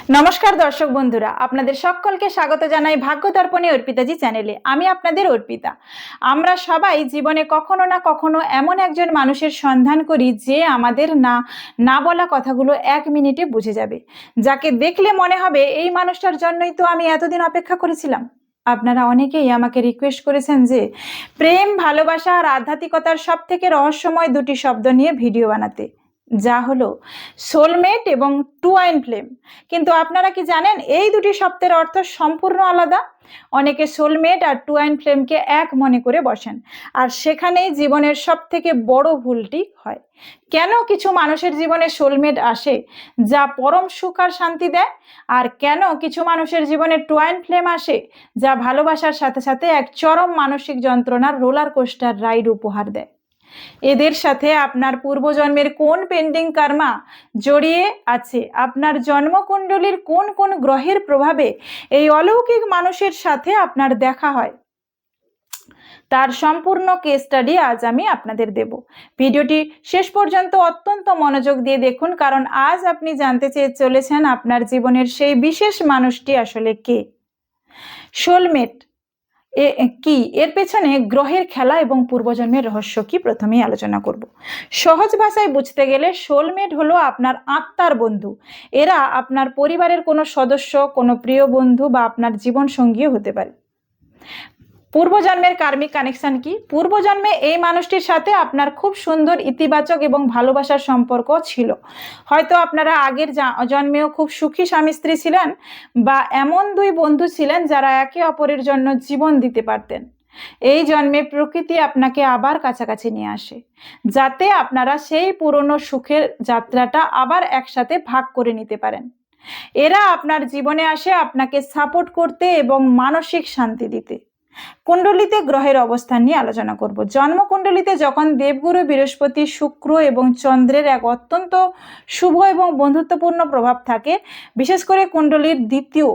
নমস্কার দর্শক বন্ধুরা, আপনাদের সকলকে স্বাগত জানাই ভাগ্য দর্পণে অর্পিতাজি চ্যানেলে। আমি আপনাদের অর্পিতা। আমরা সবাই জীবনে কখনো না কখনো এমন একজন মানুষের সন্ধান করি যে আমাদের না বলা কথাগুলো 1 মিনিটে বুঝে যাবে, যাকে দেখলে মনে হবে এই মানুষটার জন্যই তো আমি এতদিন অপেক্ষা করেছিলাম। আপনারা অনেকেই আমাকে রিকোয়েস্ট করেছেন যে প্রেম, ভালোবাসা আর আধ্যাত্মিকতার সব থেকে রহস্যময় দুটি শব্দ নিয়ে ভিডিও বানাতে, যা হলো সোলমেট এবং টুয়াইন ফ্লেম। কিন্তু আপনারা কি জানেন এই দুটি শব্দের অর্থ সম্পূর্ণ আলাদা? অনেকে সোলমেট আর টুয়াইন ফ্লেমকে এক মনে করে বসেন, আর সেখানেই জীবনের সব থেকে বড় ভুলটি হয়। কেন কিছু মানুষের জীবনে সোলমেট আসে যা পরম সুখ আর শান্তি দেয়, আর কেন কিছু মানুষের জীবনে টুয়াইন ফ্লেম আসে যা ভালোবাসার সাথে সাথে এক চরম মানসিক যন্ত্রণার রোলার কোস্টার রাইড উপহার দেয়? এদের সাথে আপনার পূর্বজন্মের কোন পেন্ডিং কর্মা জড়িয়ে আছে, আপনার জন্মকুণ্ডলীর কোন কোন গ্রহের প্রভাবে এই অলৌকিক মানুষের সাথে আপনার দেখা হয়, তার সম্পূর্ণ কেস স্টাডি আজ আমি আপনাদের দেব। ভিডিওটি শেষ পর্যন্ত অত্যন্ত মনোযোগ দিয়ে দেখুন, কারণ আজ আপনি জানতে চেয়ে চলেছেন আপনার জীবনের সেই বিশেষ মানুষটি আসলে কে। সোলমেট কি, এর পেছনে গ্রহের খেলা এবং পূর্বজন্মের রহস্য কি, প্রথমেই আলোচনা করব। সহজ ভাষায় বুঝতে গেলে সোলমেট হলো আপনার আত্মার বন্ধু। এরা আপনার পরিবারের কোনো সদস্য, কোনো প্রিয় বন্ধু বা আপনার জীবন সঙ্গীও হতে পারে। পূর্বজন্মের কার্মিক কানেকশন কি? পূর্বজন্মে এই মানুষটির সাথে আপনার খুব সুন্দর ইতিবাচক এবং ভালোবাসার সম্পর্ক ছিল। হয়তো আপনারা আগের জন্মেও খুব সুখী স্বামী স্ত্রী ছিলেন, বা এমন দুই বন্ধু ছিলেন যারা একে অপরের জন্য জীবন দিতে পারতেন। এই জন্মে প্রকৃতি আপনাকে আবার কাছাকাছি নিয়ে আসে, যাতে আপনারা সেই পুরনো সুখের যাত্রাটা আবার একসাথে ভাগ করে নিতে পারেন। এরা আপনার জীবনে আসে আপনাকে সাপোর্ট করতে এবং মানসিক শান্তি দিতে। কুণ্ডলিতে গ্রহের অবস্থান নিয়ে আলোচনা করব। জন্মকুণ্ডলিতে যখন দেবগুরু বৃহস্পতি, শুক্র এবং চন্দ্রের এক অত্যন্ত শুভ এবং বন্ধুত্বপূর্ণ প্রভাব থাকে, বিশেষ করে কুণ্ডলীর দ্বিতীয়,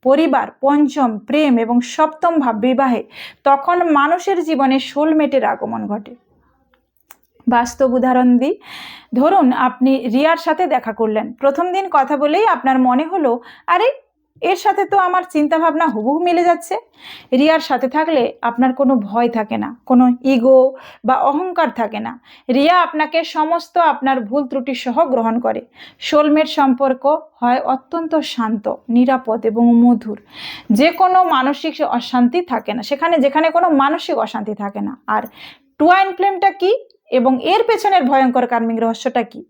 পরিবার, পঞ্চম, প্রেম এবং সপ্তম ভাব বিবাহে, তখন মানুষের জীবনে সোলমেটের আগমন ঘটে। বাস্তব উদাহরণ দিই। ধরুন আপনি রিয়ার সাথে দেখা করলেন। প্রথম দিন কথা বলেই আপনার মনে হলো, আরে এর সাথে তো আমার চিন্তা ভাবনা হুবহু মিলে যাচ্ছে। রিয়ার সাথে থাকলে আপনার কোনো ভয় থাকে না, কোনো ইগো বা অহংকার থাকে না। রিয়া আপনাকে সমস্ত আপনার ভুল ত্রুটি সহ গ্রহণ করে। সোলমেট সম্পর্ক হয় অত্যন্ত শান্ত, নিরাপদ এবং মধুর। যে কোনো মানসিক অশান্তি থাকে না সেখানে, যেখানে কোনো মানসিক অশান্তি থাকে না। আর টুয়াইন ফ্লেমটা কি এবং এর পেছনের ভয়ঙ্কর কার্মিক রহস্যটা কি?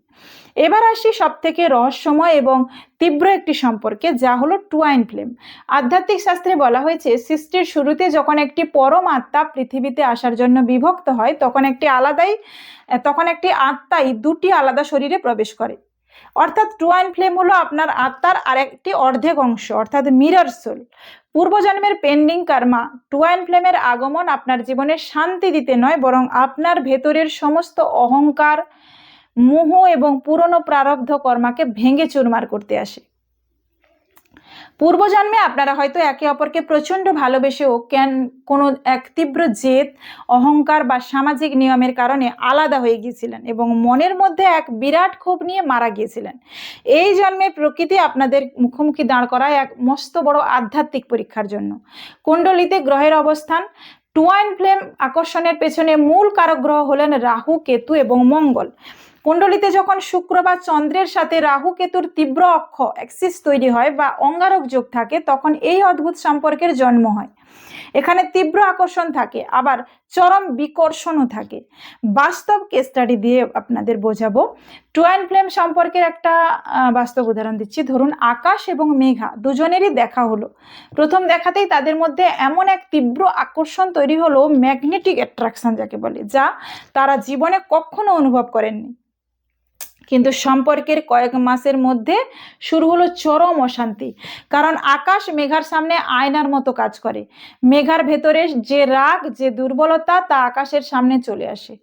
এবার আসি সব থেকে রহস্যময় এবং তীব্র একটি সম্পর্কে, যা হলো টুয়াইন ফ্লেম। আধ্যাত্মিক শাস্ত্রে বলা হয়েছে, সৃষ্টির শুরুতে যখন একটি পরম আত্মা পৃথিবীতে আসার জন্য বিভক্ত হয়, তখন একটি আত্মাই দুটি আলাদা শরীরে প্রবেশ করে। অর্থাৎ টুয়াইন ফ্লেম হলো আপনার আত্মার আরেকটি অর্ধেক অংশ, অর্থাৎ মিরর সোল। পূর্বজন্মের পেন্ডিং কর্মা, টুয়াইন ফ্লেমের আগমন আপনার জীবনে শান্তি দিতে নয়, বরং আপনার ভেতরের সমস্ত অহংকার, মোহ এবং পুরনো প্রারব্ধ কর্মাকে ভেঙে চুরমার করতে আসে। পূর্বজন্মে আপনারা হয়তো একে অপরকে প্রচন্ড ভালোবেসেও কোনো এক তীব্র জেদ, অহংকার বা সামাজিক নিয়মের কারণে আলাদা হয়ে গিয়েছিলেন এবং মনের মধ্যে এক বিরাট ক্ষোভ নিয়ে মারা গিয়েছিলেন। এই জন্মে প্রকৃতি আপনাদের মুখোমুখি দাঁড় করায় এক মস্ত বড় আধ্যাত্মিক পরীক্ষার জন্য। কুণ্ডলিতে গ্রহের অবস্থান। টুয়াইন ফ্লেম আকর্ষণের পেছনে মূল কারক গ্রহ হলেন রাহু, কেতু এবং মঙ্গল। কুণ্ডলিতে যখন শুক্র বা চন্দ্রের সাথে রাহু কেতুর তীব্র অক্ষ অ্যাক্সিস তৈরি হয় বা অঙ্গারক যোগ থাকে, তখন এই অদ্ভুত সম্পর্কের জন্ম হয়। এখানে তীব্র আকর্ষণ থাকে, আবার চরম বিকর্ষণও থাকে। বাস্তব কেস স্টাডি দিয়ে আপনাদের বোঝাবো। টুয়াইন ফ্লেম সম্পর্কের একটা বাস্তব উদাহরণ দিচ্ছি। ধরুন আকাশ এবং মেঘা দুজনেরই দেখা হলো। প্রথম দেখাতেই তাদের মধ্যে এমন এক তীব্র আকর্ষণ তৈরি হলো, ম্যাগনেটিক অ্যাট্রাকশন যাকে বলে, যা তারা জীবনে কখনো অনুভব করেননি। কিন্তু সম্পর্কের কয়েক মাসের মধ্যে শুরু হলো চরম অশান্তি, কারণ আকাশ মেঘার সামনে আয়নার মতো কাজ করে। মেঘার ভেতরে যে রাগ, যে দুর্বলতা, তা আকাশের সামনে চলে আসে।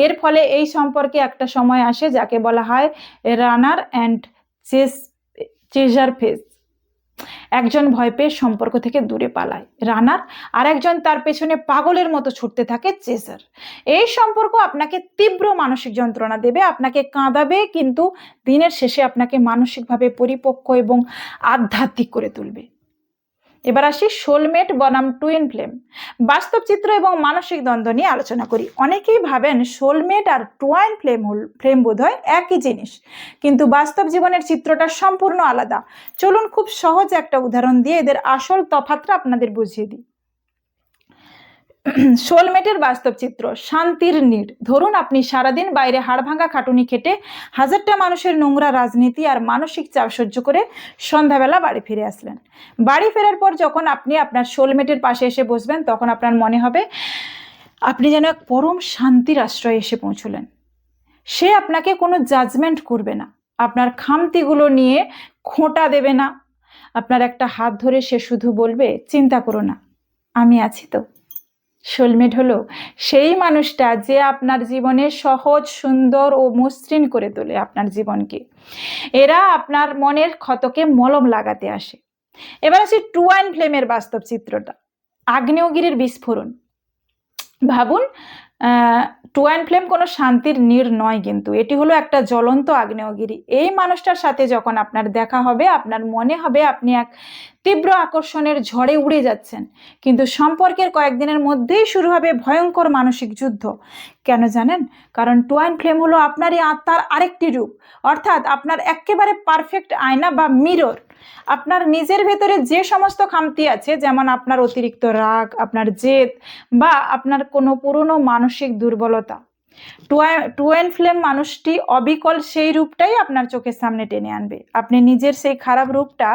এর ফলে এই সম্পর্কে একটা সময় আসে যাকে বলা হয় রানার অ্যান্ড চেজার ফেজ। একজন ভয় পেয়ে সম্পর্ক থেকে দূরে পালায়, রানার, আর একজন তার পেছনে পাগলের মতো ছুটতে থাকে, চেসার। এই সম্পর্ক আপনাকে তীব্র মানসিক যন্ত্রণা দেবে, আপনাকে কাঁদাবে, কিন্তু দিনের শেষে আপনাকে মানসিকভাবে পরিপক্ক এবং আধ্যাত্মিক করে তুলবে। এবার আসি সোলমেট বনাম টুইন ফ্লেম। বাস্তব চিত্র এবং মানসিক দ্বন্দ্ব নিয়ে আলোচনা করি। অনেকেই ভাবেন সোলমেট আর টুইন ফ্লেম বোধহয় একই জিনিস, কিন্তু বাস্তব জীবনের চিত্রটা সম্পূর্ণ আলাদা। চলুন খুব সহজ একটা উদাহরণ দিয়ে এদের আসল তফাৎটা আপনাদের বুঝিয়ে দিই। সোলমেটের বাস্তব চিত্র, শান্তির নীড়। ধরুন আপনি সারাদিন বাইরে হাড়ভাঙা খাটুনি খেটে হাজারটা মানুষের নোংরা রাজনীতি আর মানসিক চাপ সহ্য করে সন্ধ্যাবেলা বাড়ি ফিরে আসলেন। বাড়ি ফেরার পর যখন আপনি আপনার সোলমেটের পাশে এসে বসবেন, তখন আপনার মনে হবে আপনি যেন এক পরম শান্তির আশ্রয়ে এসে পৌঁছলেন। সে আপনাকে কোনো জাজমেন্ট করবে না, আপনার খামতিগুলো নিয়ে খোঁটা দেবে না, আপনার একটা হাত ধরে সে শুধু বলবে, চিন্তা করো না, আমি আছি তো। সোলমেট হলো সেই মানুষটা যে আপনার জীবনে সহজ, সুন্দর ও মসৃণ করে তোলে আপনার জীবনকে। এরা আপনার মনের ক্ষতকে মলম লাগাতে আসে। এবার আসি টুইন ফ্লেমের বাস্তব চিত্রটা, আগ্নেয়গিরির বিস্ফোরণ। ভাবুন, টুইন ফ্লেম কোনো শান্তির নীড় নয়, কিন্তু এটি হলো একটা জ্বলন্ত আগ্নেয়গিরি। এই মানুষটার সাথে যখন আপনার দেখা হবে, আপনার মনে হবে আপনি এক তীব্র আকর্ষণের ঝড়ে উড়ে যাচ্ছেন, কিন্তু সম্পর্কের কয়েকদিনের মধ্যেই শুরু হবে ভয়ঙ্কর মানসিক যুদ্ধ। কেন জানেন? কারণ টুইন ফ্লেম হলো আপনারই আত্মার আরেকটি রূপ, অর্থাৎ আপনার একেবারে পারফেক্ট আয়না বা মিরর। আপনার নিজের ভেতরে যে সমস্ত খামতি আছে, যেমন আপনার অতিরিক্ত রাগ, আপনার জেদ বা আপনার কোনো পুরনো মানসিক দুর্বলতা, টুইন ফ্লেম মানুষটি অবিকল সেই রূপটাই আপনার চোখের সামনে টেনে আনবে। আপনি নিজের সেই খারাপ রূপটা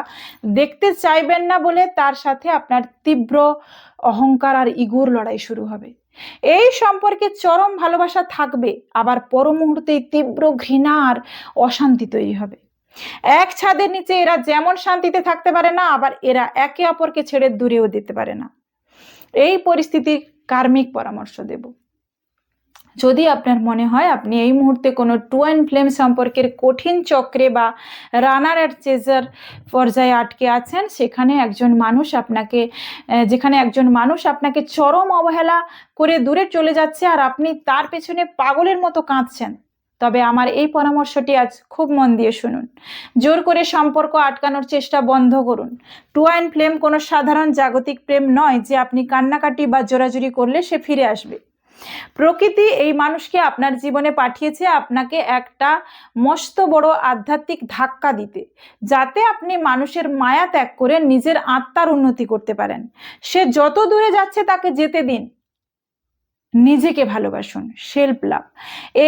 দেখতে চাইবেন না বলে তার সাথে আপনার তীব্র অহংকার আর ইগোর লড়াই শুরু হবে। এই সম্পর্কে চরম ভালোবাসা থাকবে, আবার পর মুহূর্তেই তীব্র ঘৃণা আর অশান্তি তৈরি হবে। এক ছাদের নিচে এরা যেমন শান্তিতে থাকতে পারে না, আবার এরা একে অপরকে ছেড়ে দূরেও দিতে পারে না। এই পরিস্থিতির কার্মিক পরামর্শ দেব। যদি আপনার মনে হয় আপনি এই মুহূর্তে কোনো টুইন ফ্লেম সম্পর্কের কঠিন চক্রে বা রানার আর চেজার পর্যায়ে আটকে আছেন, যেখানে একজন মানুষ আপনাকে চরম অবহেলা করে দূরে চলে যাচ্ছে আর আপনি তার পেছনে পাগলের মতো কাঁদছেন, তবে আমার এই পরামর্শটি আজ খুব মন দিয়ে শুনুন। জোর করে সম্পর্ক আটকানোর চেষ্টা বন্ধ করুন। টুইন ফ্লেম কোনো সাধারণ জাগতিক প্রেম নয় যে আপনি কান্নাকাটি বা জোরাজুরি করলে সে ফিরে আসবে। প্রকৃতি এই মানুষকে আপনার জীবনে পাঠিয়েছে আপনাকে একটা মস্ত বড় আধ্যাত্মিক ধাক্কা দিতে, যাতে আপনি মানুষের মায়া ত্যাগ করে নিজের আত্মার উন্নতি করতে পারেন। সে যত দূরে যাচ্ছে তাকে যেতে দিন। নিজেকে ভালোবাসুন, সেলফ লাভ।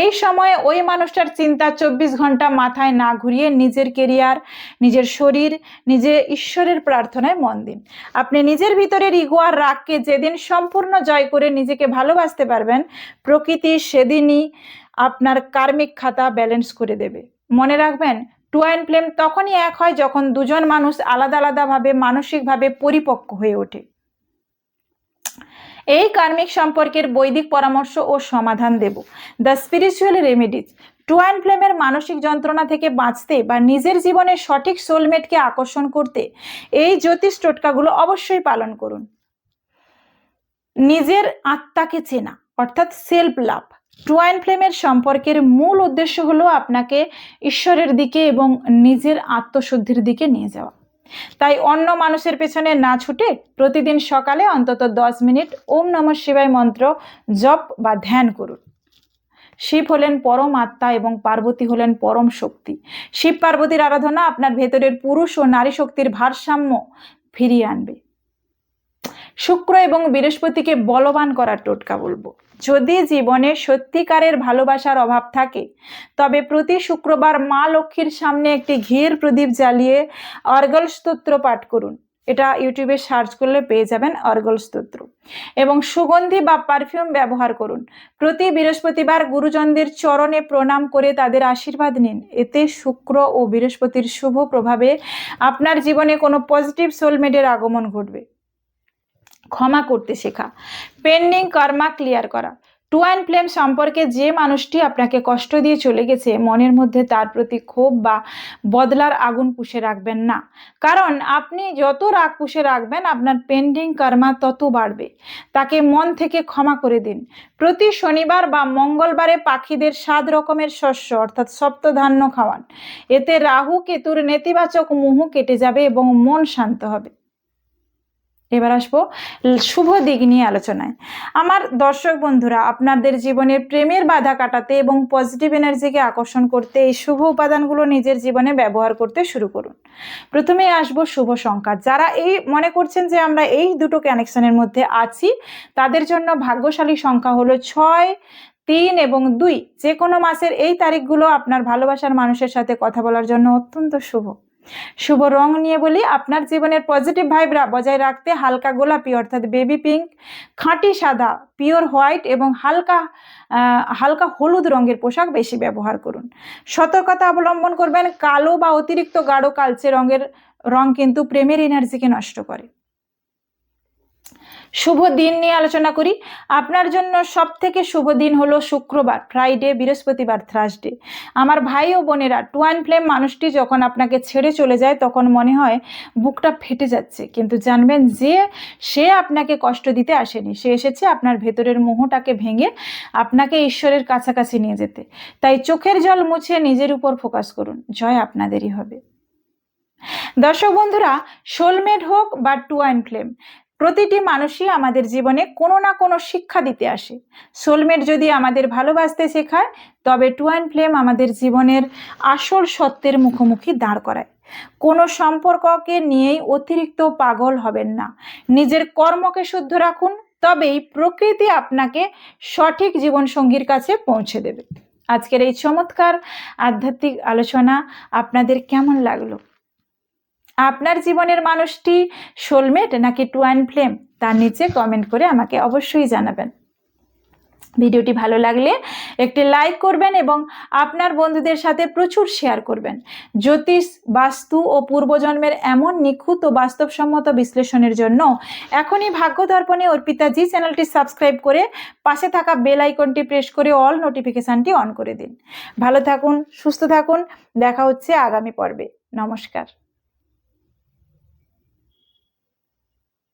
এই সময়ে ওই মানুষটার চিন্তা 24 ঘন্টা মাথায় না ঘুরিয়ে নিজের কেরিয়ার, নিজের শরীর, ঈশ্বরের প্রার্থনায় মন দিন। আপনি নিজের ভিতরের ইগো আর রাগকে যেদিন সম্পূর্ণ জয় করে নিজেকে ভালোবাসতে পারবেন, প্রকৃতি সেদিনই আপনার কার্মিক খাতা ব্যালেন্স করে দেবে। মনে রাখবেন, টুইন ফ্লেম তখনই এক হয় যখন দুজন মানুষ আলাদা আলাদাভাবে মানসিকভাবে পরিপক্ক হয়ে ওঠে। এই কার্মিক সম্পর্কের বৈদিক পরামর্শ ও সমাধান দেব। The spiritual remedies. টুইন ফ্লেমের মানসিক যন্ত্রণা থেকে বাঁচতে বা নিজের জীবনে সঠিক সোলমেটকে আকর্ষণ করতে এই জ্যোতিষ টোটকাগুলো অবশ্যই পালন করুন। নিজের আত্মাকে চেনা, অর্থাৎ সেলফ লাভ। টুইন ফ্লেমের সম্পর্কের মূল উদ্দেশ্য হলো আপনাকে ঈশ্বরের দিকে এবং নিজের আত্মশুদ্ধির দিকে নিয়ে যাওয়া। তাই অন্য মানুষের পেছনে না ছুটে প্রতিদিন সকালে অন্তত 10 মিনিট ওম নমঃ শিবায় মন্ত্র জপ বা ধ্যান করুন। শিব হলেন পরম আত্মা এবং পার্বতী হলেন পরম শক্তি। শিব পার্বতীর আরাধনা আপনার ভেতরের পুরুষ ও নারী শক্তির ভারসাম্য ফিরিয়ে আনবে। শুক্র এবং বৃহস্পতিকে বলবান করার টোটকা বলবো। যদি জীবনে সত্যিকারের ভালোবাসার অভাব থাকে, তবে প্রতি শুক্রবার মা লক্ষ্মীর সামনে একটি ঘিয়ের প্রদীপ জ্বালিয়ে অর্গল স্তোত্র পাঠ করুন। এটা ইউটিউবে সার্চ করলে পেয়ে যাবেন, অর্গল স্তোত্র। এবং সুগন্ধি বা পারফিউম ব্যবহার করুন। প্রতি বৃহস্পতিবার গুরুজনদের চরণে প্রণাম করে তাদের আশীর্বাদ নিন। এতে শুক্র ও বৃহস্পতির শুভ প্রভাবে আপনার জীবনে কোনো পজিটিভ সোলমেটের আগমন ঘটবে। ক্ষমা করতে শেখা, পেন্ডিং কর্মা ক্লিয়ার করা। টুয়াইন ফ্লেম সম্পর্কে যে মানুষটি আপনাকে কষ্ট দিয়ে চলে গেছে, মনের মধ্যে তার প্রতি ক্ষোভ বা বদলার আগুন পুষে রাখবেন না। কারণ আপনি যত রাগ পুষে রাখবেন, আপনার পেন্ডিং কর্মা তত বাড়বে। তাকে মন থেকে ক্ষমা করে দিন। প্রতি শনিবার বা মঙ্গলবারে পাখিদের 7 রকমের শস্য অর্থাৎ সপ্তধান্য খাওয়ান। এতে রাহু কেতুর নেতিবাচক মোহ কেটে যাবে এবং মন শান্ত হবে। এবার আসবো শুভ দিক নিয়ে আলোচনায়। আমার দর্শক বন্ধুরা, আপনাদের জীবনের প্রেমের বাধা কাটাতে এবং পজিটিভ এনার্জিকে আকর্ষণ করতে এই শুভ উপাদানগুলো নিজের জীবনে ব্যবহার করতে শুরু করুন। প্রথমেই আসবো শুভ সংখ্যা। যারা এই মনে করছেন যে আমরা এই দুটো কানেকশনের মধ্যে আছি, তাদের জন্য ভাগ্যশালী সংখ্যা হলো 6, 3 এবং 2। যে কোনো মাসের এই তারিখগুলো আপনার ভালোবাসার মানুষের সাথে কথা বলার জন্য অত্যন্ত শুভ। শুভ রং নিয়ে বলি, আপনার জীবনের পজিটিভ ভাইবরা বজায় রাখতে হালকা গোলাপি অর্থাৎ বেবি পিঙ্ক, খাঁটি সাদা পিওর হোয়াইট এবং হালকা হলুদ রঙের পোশাক বেশি ব্যবহার করুন। সতর্কতা অবলম্বন করবেন, কালো বা অতিরিক্ত গাঢ় কালচে রঙের রং কিন্তু প্রেমের এনার্জিকে নষ্ট করে। শুভ দিন নিয়ে আলোচনা করি। আপনার জন্য সব থেকে শুভ দিন হলো শুক্রবার, ফ্রাইডে, বৃহস্পতিবার, থার্সডে। আমার ভাই ও বোনেরা, টুয়াইন ফ্লেম মানুষটি যখন আপনাকে ছেড়ে চলে যায় তখন মনে হয় বুকটা ফেটে যাচ্ছে, কিন্তু জানবেন যে সে আপনাকে কষ্ট দিতে আসেনি, সে এসেছে আপনার ভেতরের মোহটাকে ভেঙে আপনাকে ঈশ্বরের কাছাকাছি নিয়ে যেতে। তাই চোখের জল মুছে নিজের উপর ফোকাস করুন, জয় আপনাদেরই হবে। দর্শক বন্ধুরা, সোলমেট হোক বা টুয়াইন ফ্লেম, প্রতিটি মানুষই আমাদের জীবনে কোনো না কোনো শিক্ষা দিতে আসে। সোলমেট যদি আমাদের ভালোবাসতে শেখায়, তবে টুয়াইন ফ্লেম আমাদের জীবনের আসল সত্যের মুখোমুখি দাঁড় করায়। কোনো সম্পর্ককে নিয়েই অতিরিক্ত পাগল হবেন না, নিজের কর্মকে শুদ্ধ রাখুন, তবেই প্রকৃতি আপনাকে সঠিক জীবনসঙ্গীর কাছে পৌঁছে দেবে। আজকের এই চমৎকার আধ্যাত্মিক আলোচনা আপনাদের কেমন লাগলো? আপনার জীবনের মানুষটি সোলমেট নাকি টুয়াইন ফ্লেম, তার নিচে কমেন্ট করে আমাকে অবশ্যই জানাবেন। ভিডিওটি ভালো লাগলে একটি লাইক করবেন এবং আপনার বন্ধুদের সাথে প্রচুর শেয়ার করবেন। জ্যোতিষ, বাস্তু ও পূর্বজন্মের এমন নিখুঁত ও বাস্তবসম্মত বিশ্লেষণের জন্য এখনই ভাগ্যদর্পণে অর্পিতাজি চ্যানেলটি সাবস্ক্রাইব করে পাশে থাকা বেল আইকনটি প্রেস করে অল নোটিফিকেশনটি অন করে দিন। ভালো থাকুন, সুস্থ থাকুন, দেখা হচ্ছে আগামী পর্বে। নমস্কার।